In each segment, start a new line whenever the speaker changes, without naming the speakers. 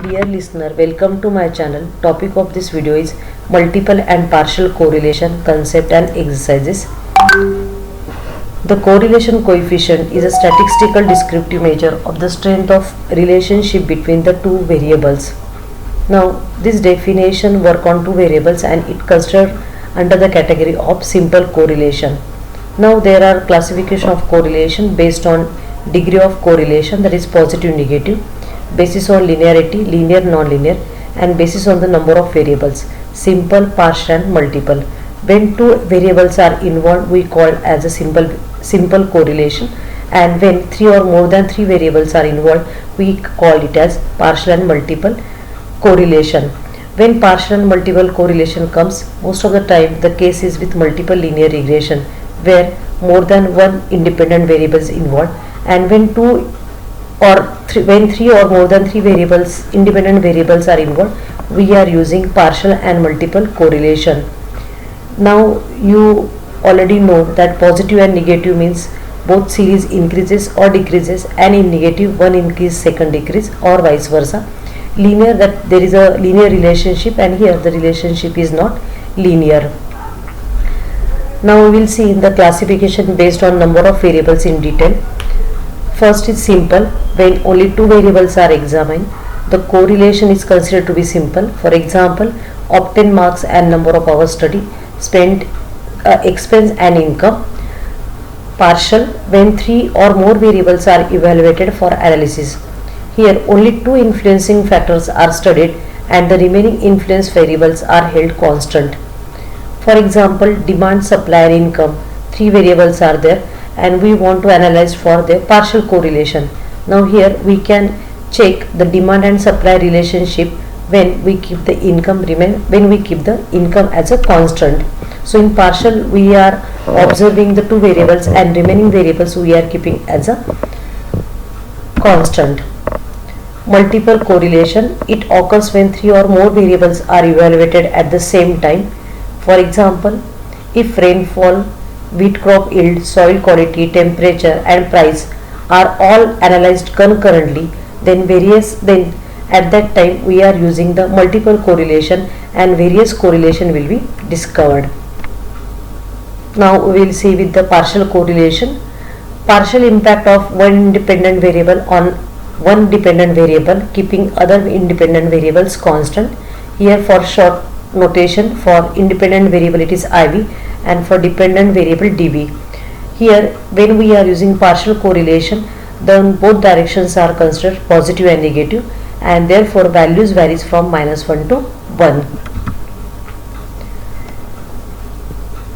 Dear listener, welcome to my channel. Topic of this video is multiple and partial correlation concept and exercises. The correlation coefficient is a statistical descriptive measure of the strength of relationship between the two variables. Now, this definition work on two variables and it considered under the category of simple correlation. Now, there are classification of correlation based on degree of correlation, that is positive, negative, basis on linearity, linear, non-linear, and basis on the number of variables, simple, partial, and multiple. When two variables are involved, we call as a simple correlation, and when three or more than three variables are involved, we call it as partial and multiple correlation. When partial and multiple correlation comes, most of the time the case is with multiple linear regression, where more than one independent variable is involved, and when when three or more than three variables, independent variables are involved, we are using partial and multiple correlation. Now you already know that positive and negative means both series increases or decreases, and in negative one increase, second decrease, or vice versa. Linear, that there is a linear relationship, and here the relationship is not linear. Now we will see in the classification based on number of variables in detail. First is simple. When only two variables are examined, the correlation is considered to be simple. For example, obtain marks and number of hours study, spent, expense and income. Partial, when three or more variables are evaluated for analysis. Here only two influencing factors are studied and the remaining influence variables are held constant. For example, demand, supply and income, three variables are there and we want to analyze for their partial correlation. Now here we can check the demand and supply relationship when we keep the income as a constant. So in partial we are observing the two variables and remaining variables we are keeping as a constant. Multiple correlation, it occurs when three or more variables are evaluated at the same time. For example, if rainfall, wheat crop yield, soil quality, temperature and price are all analyzed concurrently, then at that time we are using the multiple correlation and various correlation will be discovered. Now we will see with the partial correlation. Partial impact of one independent variable on one dependent variable, keeping other independent variables constant. Here for short notation, for independent variable it is IV and for dependent variable dV. Here when we are using partial correlation, then both directions are considered positive and negative, and therefore values varies from -1 to 1.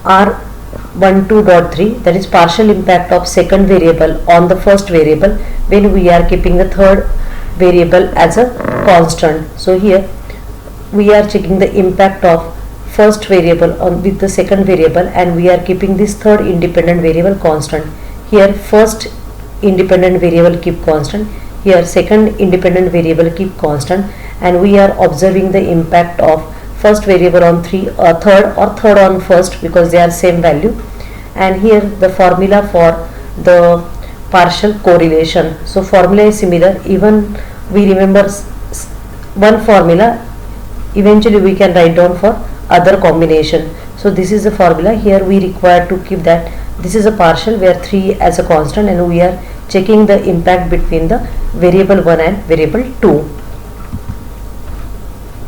R12.3, that is partial impact of second variable on the first variable when we are keeping the third variable as a constant. So here we are checking the impact of first variable on with the second variable and we are keeping this third independent variable constant. Here first independent variable keep constant, here second independent variable keep constant, and we are observing the impact of first variable on third or third on first because they are same value. And here the formula for the partial correlation. So formula is similar, even we remember one formula, eventually we can write down for other combination. So this is the formula. Here we require to keep that this is a partial where 3 as a constant and we are checking the impact between the variable 1 and variable 2.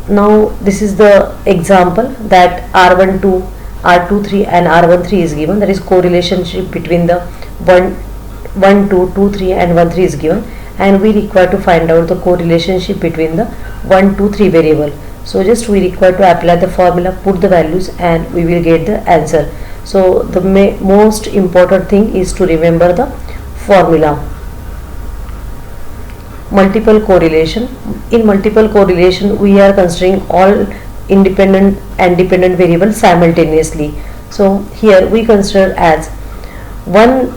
Now this is the example that R12, R23 and R13 is given, that is correlation between the 1, 2, 2, 3 and 1, 3 is given, and we require to find out the correlation between the 1, 2, 3 variable. So just we require to apply the formula, put the values and we will get the answer. So the most important thing is to remember the formula. Multiple correlation. In multiple correlation we are considering all independent and dependent variables simultaneously. So here we consider as one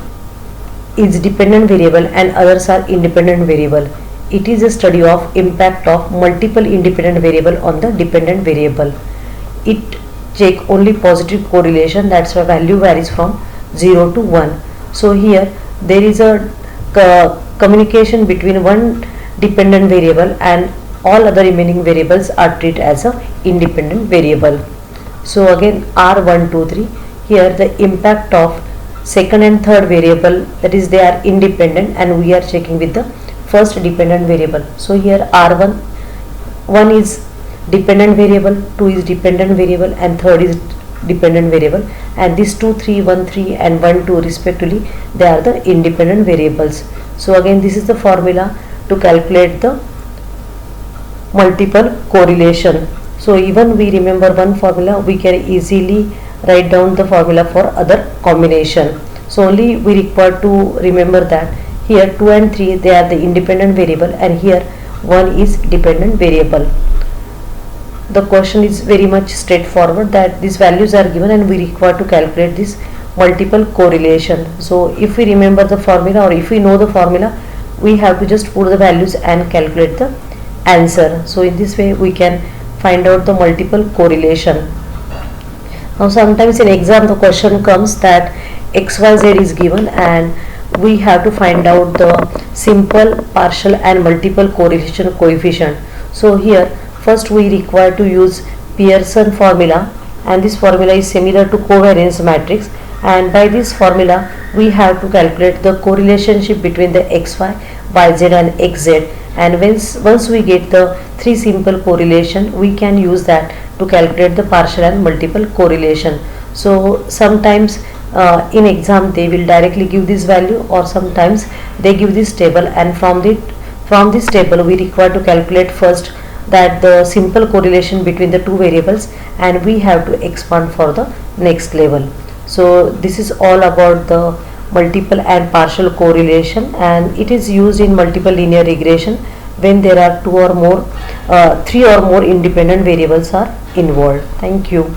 is dependent variable and others are independent variable. It is a study of impact of multiple independent variable on the dependent variable. It check only positive correlation, that's why value varies from 0 to 1. So here there is a communication between one dependent variable and all other remaining variables are treated as a independent variable. So again R1, 2, 3, here the impact of second and third variable, that is they are independent and we are checking with the first dependent variable. So here R1, 1 is dependent variable, 2 is dependent variable and third is dependent variable, and these 2, 3, 1, 3 and 1, 2 respectively, they are the independent variables. So again this is the formula to calculate the multiple correlation. So even we remember one formula, we can easily write down the formula for other combination. So only we require to remember that here 2 and 3 they are the independent variable and here 1 is dependent variable. The question is very much straightforward, that these values are given and we require to calculate this multiple correlation. So if we remember the formula or if we know the formula, we have to just put the values and calculate the answer. So in this way we can find out the multiple correlation. Now sometimes in exam the question comes that XYZ is given and we have to find out the simple, partial and multiple correlation coefficient. So here first we require to use Pearson formula, and this formula is similar to covariance matrix, and by this formula we have to calculate the correlation between the XY, YZ and XZ, and once we get the three simple correlation, we can use that to calculate the partial and multiple correlation. So sometimes in exam they will directly give this value, or sometimes they give this table, and from this table we require to calculate first that the simple correlation between the two variables, and we have to expand for the next level. So this is all about the multiple and partial correlation, and it is used in multiple linear regression when there are three or more independent variables are involved. Thank you.